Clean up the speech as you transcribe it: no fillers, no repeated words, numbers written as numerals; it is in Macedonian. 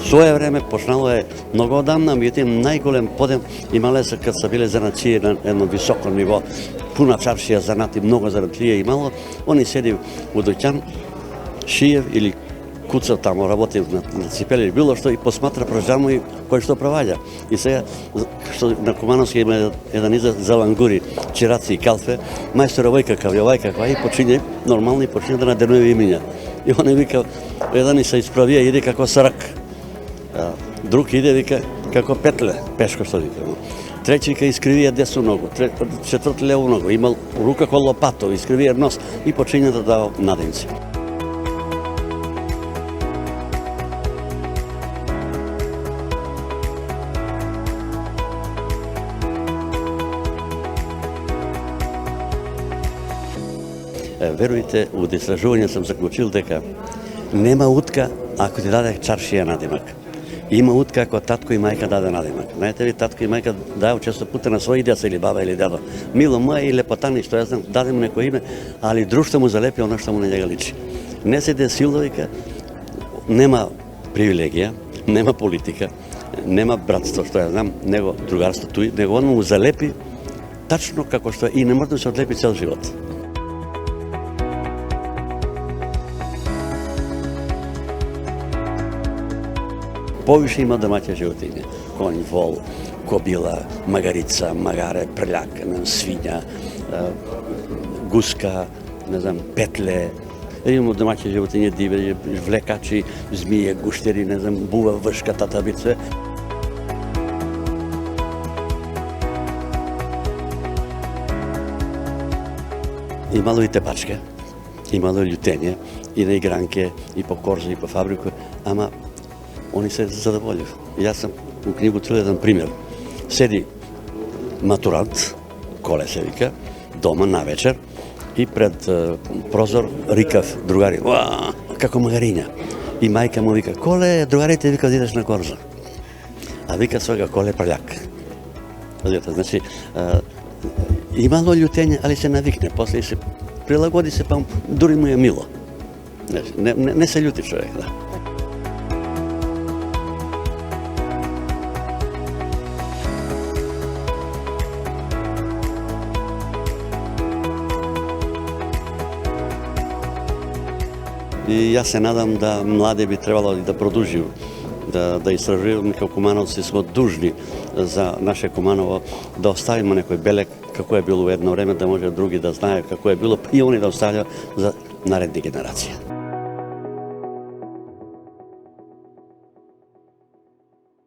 свое време почнало е многу одамна, меѓутоа најголем подем имале се кад се биле занатлии на едно високо ниво, пуна чаршија занати, многу занатлија имало, они седи у доќан, шиев или куцав тамо, работи на ципели или било што и посматра прожамо и кој што проваѓа. И сега, што на Кумановски има еден израз за лангури, чираци и калфе, мајстор овој какав и овај каква, и почине, нормално и почине да наденува имиња. И он вика, еден и се исправија, иде како срак. Друг иде, вика, како петле, пешко што вика. Трети вика, искривија десно ногу, четврт лево ногу, имал рука ко лопато, искривија нос и почине да дава наденци. Верујте, од истражување сам заклучил дека нема утка ако ти даде чаршија надимак. Има утка ако татко и мајка даде надимак. Знаете ви, татко и мајка дају често пута на своји деца или баба или дедо. Мило мој или Лепотани, што ја знам, даде му некој име, али друштво му залепи оно што му на njega личи. Не се десило вика, нема привилегија, нема политика, нема братство, што ја знам, него другарство туи, него он му залепи тачно како што и не може да се одлепи цел живот. Повише има домаќа животиња, конј, вол, кобила, магарица, магаре, прљак, свиња, гуска, не знам, петле. Имamo домаќа животиња, диве, влекачи, змије, гуштери, не знам, бува, вршка, татабице. Имало и тепачке, имало и љутење, и на игранке, и по корза, и по фабрику, ама они се задоволив. Јас сам у книгу еден пример. Седи матурант, Коле се вика, дома на вечер и пред прозор рикав другари, како магариња. И мајка му вика, Коле, другарите вика да идеш на корза. А вика својга Коле прљак. Значи, имало љутење, али се навикне, после се прилагоди се, па дури му е мило. Не се љути човек, да. И јас се надам да млади би требало да продолжи да истражуваме како кумановци, сме дужни за наше Куманово да оставиме некој белег како е било едно време, да може други да знаат како е било и они да остават за наредни генерации.